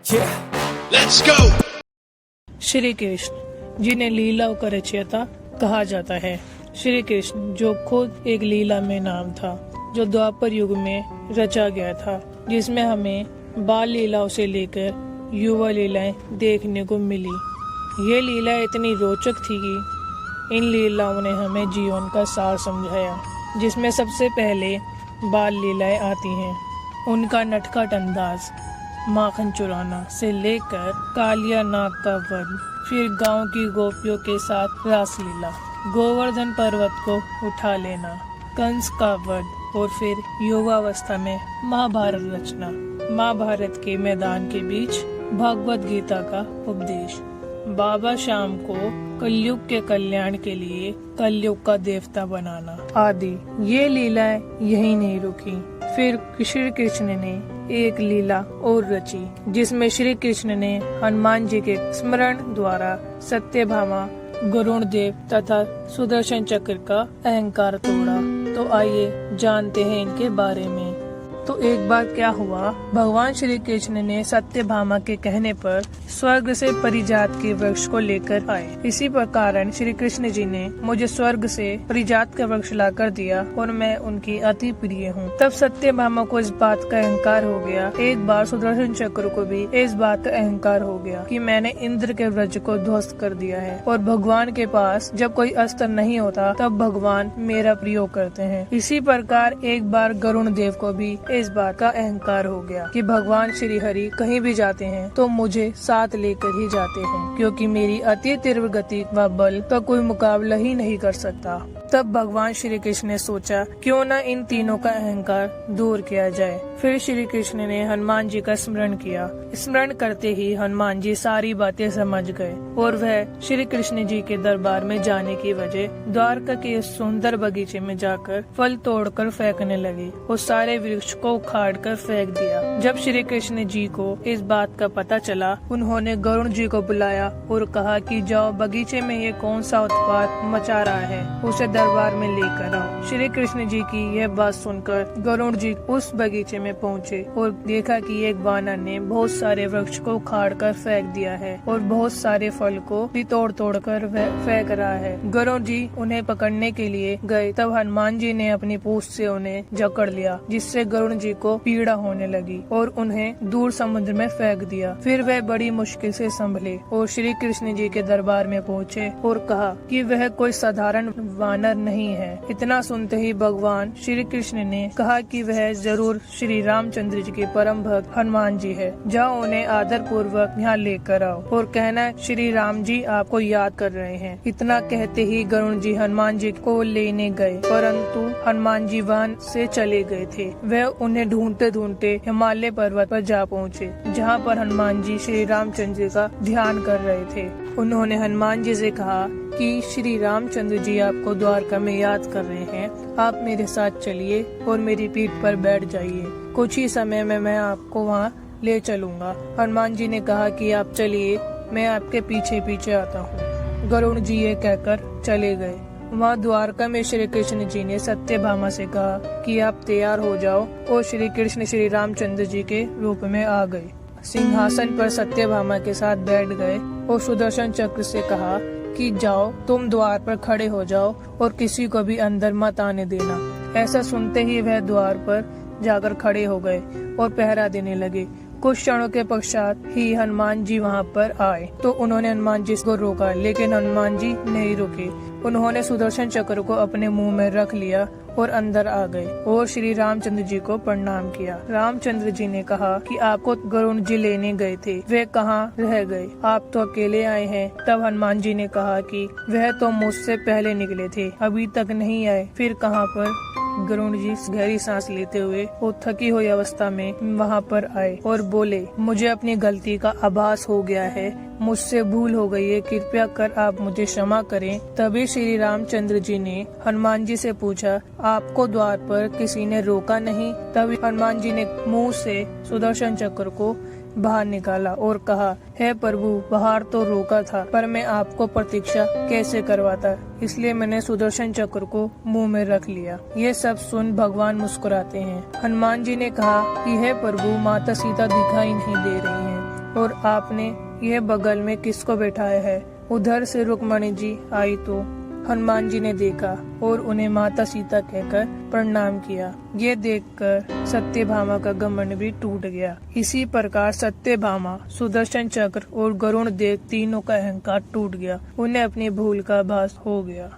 Yeah, let's go. Shri Krishna जिन्हें लीलाओं का रचयिता कहा जाता है। श्री कृष्ण जो खुद एक लीला में नाम था, जो द्वापर युग में रचा गया था, जिसमें हमें बाल लीलाओं से लेकर युवा लीलाएं देखने को मिली। ये लीला इतनी रोचक थी कि इन लीलाओं ने हमें जीवन का सार समझाया, जिसमें सबसे पहले बाल लीलाएं आती हैं। उनका नटखट अंदाज, माखन चुराना से लेकर कालिया नाग का वध, फिर गांव की गोपियों के साथ रासलीला, गोवर्धन पर्वत को उठा लेना, कंस का वध और फिर युवावस्था में महाभारत रचना। महाभारत के मैदान के बीच भगवत गीता का उपदेश, बाबा श्याम को कलयुग के कल्याण के लिए कलयुग का देवता बनाना आदि। ये लीलाएं यही नहीं रुकी। फिर श्री कृष्ण ने एक लीला और रची, जिसमें श्री कृष्ण ने हनुमान जी के स्मरण द्वारा सत्यभामा, गरुण देव तथा सुदर्शन चक्र का अहंकार तोड़ा। तो आइए जानते हैं इनके बारे में। तो एक बार क्या हुआ, भगवान श्री कृष्ण ने सत्यभामा के कहने पर स्वर्ग से परिजात के वृक्ष को लेकर आए। इसी प्रकार श्री कृष्ण जी ने मुझे स्वर्ग से परिजात का वृक्ष लाकर दिया और मैं उनकी अति प्रिय हूँ। तब सत्यभामा को इस बात का अहंकार हो गया। एक बार सुदर्शन चक्र को भी इस बात का अहंकार हो गया कि मैंने इंद्र के वज्र को ध्वस्त कर दिया है, और भगवान के पास जब कोई अस्त्र नहीं होता तब भगवान मेरा प्रयोग करते हैं। इसी प्रकार एक बार गरुण देव को भी इस बात का अहंकार हो गया कि भगवान श्री हरि कहीं भी जाते हैं तो मुझे साथ लेकर ही जाते हैं, क्योंकि मेरी अति तीव्र गति व बल का कोई मुकाबला ही नहीं कर सकता। तब भगवान श्री कृष्ण ने सोचा क्यों न इन तीनों का अहंकार दूर किया जाए। फिर श्री कृष्ण ने हनुमान जी का स्मरण किया। स्मरण करते ही हनुमान जी सारी बातें समझ गए और वह श्री कृष्ण जी के दरबार में जाने की वजह द्वारका के सुंदर बगीचे में जाकर फल तोड़कर फेंकने लगे और सारे वृक्ष को उखाड़ कर फेंक दिया। जब श्री कृष्ण जी को इस बात का पता चला, उन्होंने गरुण जी को बुलाया और कहा कि जाओ बगीचे में ये कौन सा उत्पात मचा रहा है, उसे दरबार में लेकर आओ। श्री कृष्ण जी की यह बात सुनकर गरुड़ जी उस बगीचे में पहुँचे और देखा कि एक वानर ने बहुत सारे वृक्ष को उखाड़ कर फेंक दिया है और बहुत सारे फल को भी तोड़ तोड़ कर फेंक रहा है। गरुड़ जी उन्हें पकड़ने के लिए गए, तब हनुमान जी ने अपनी पूंछ से उन्हें जकड़ लिया, जिससे गरुड़ जी को पीड़ा होने लगी और उन्हें दूर समुद्र में फेंक दिया। फिर वह बड़ी मुश्किल से संभले और श्री कृष्ण जी के दरबार में पहुँचे और कहा कि वह कोई साधारण वानर नहीं है। इतना सुनते ही भगवान श्री कृष्ण ने कहा कि वह जरूर श्री रामचंद्र जी के परम भक्त हनुमान जी है। जाओ उन्हें आदर पूर्वक यहाँ लेकर आओ और कहना श्री राम जी आपको याद कर रहे हैं। इतना कहते ही गरुड़ जी हनुमान जी को लेने गए, परंतु हनुमान जी वन से चले गए थे। वह उन्हें ढूंढते ढूंढते हिमालय पर्वत पर जा पहुँचे, जहाँ पर हनुमान जी श्री रामचंद्र जी का ध्यान कर रहे थे। उन्होंने हनुमान जी से कहा कि श्री रामचंद्र जी आपको द्वारका में याद कर रहे हैं, आप मेरे साथ चलिए और मेरी पीठ पर बैठ जाइए। कुछ ही समय में मैं आपको वहाँ ले चलूँगा। हनुमान जी ने कहा कि आप चलिए, मैं आपके पीछे पीछे आता हूँ। गरुड़ जी ये कहकर चले गए। वहाँ द्वारका में श्री कृष्ण जी ने सत्यभामा से कहा कि आप तैयार हो जाओ, और श्री कृष्ण श्री रामचंद्र जी के रूप में आ गए। सिंहासन पर सत्यभामा के साथ बैठ गए और सुदर्शन चक्र से कहा कि जाओ तुम द्वार पर खड़े हो जाओ और किसी को भी अंदर मत आने देना। ऐसा सुनते ही वह द्वार पर जाकर खड़े हो गए और पहरा देने लगे। कुछ क्षणों के पश्चात ही हनुमान जी वहाँ पर आए, तो उन्होंने हनुमान जी को रोका, लेकिन हनुमान जी नहीं रुके। उन्होंने सुदर्शन चक्र को अपने मुंह में रख लिया और अंदर आ गए और श्री रामचंद्र जी को प्रणाम किया। रामचंद्र जी ने कहा कि आपको गरुड़ जी लेने गए थे, वे कहाँ रह गए, आप तो अकेले आए हैं। तब हनुमान जी ने कहा कि वह तो मुझसे पहले निकले थे, अभी तक नहीं आए। फिर कहाँ पर? गरुड़ जी गहरी सांस लेते हुए और थकी हुई अवस्था में वहाँ पर आए और बोले, मुझे अपनी गलती का आभास हो गया है, मुझसे भूल हो गई है, कृपया कर आप मुझे क्षमा करें। तभी श्री रामचंद्र जी ने हनुमान जी से पूछा, आपको द्वार पर किसी ने रोका नहीं? तभी हनुमान जी ने मुंह से सुदर्शन चक्र को बाहर निकाला और कहा, हे प्रभु, बाहर तो रोका था, पर मैं आपको प्रतीक्षा कैसे करवाता, इसलिए मैंने सुदर्शन चक्र को मुंह में रख लिया। ये सब सुन भगवान मुस्कुराते हैं। हनुमान जी ने कहा कि हे प्रभु, माता सीता दिखाई नहीं दे रही हैं, और आपने यह बगल में किसको बैठाया है। उधर से रुक्मणी जी आई तो हनुमान जी ने देखा और उन्हें माता सीता कहकर प्रणाम किया। ये देखकर सत्यभामा का घमंड भी टूट गया। इसी प्रकार सत्यभामा, सुदर्शन चक्र और गरुण देव तीनों का अहंकार टूट गया। उन्हें अपनी भूल का आभास हो गया।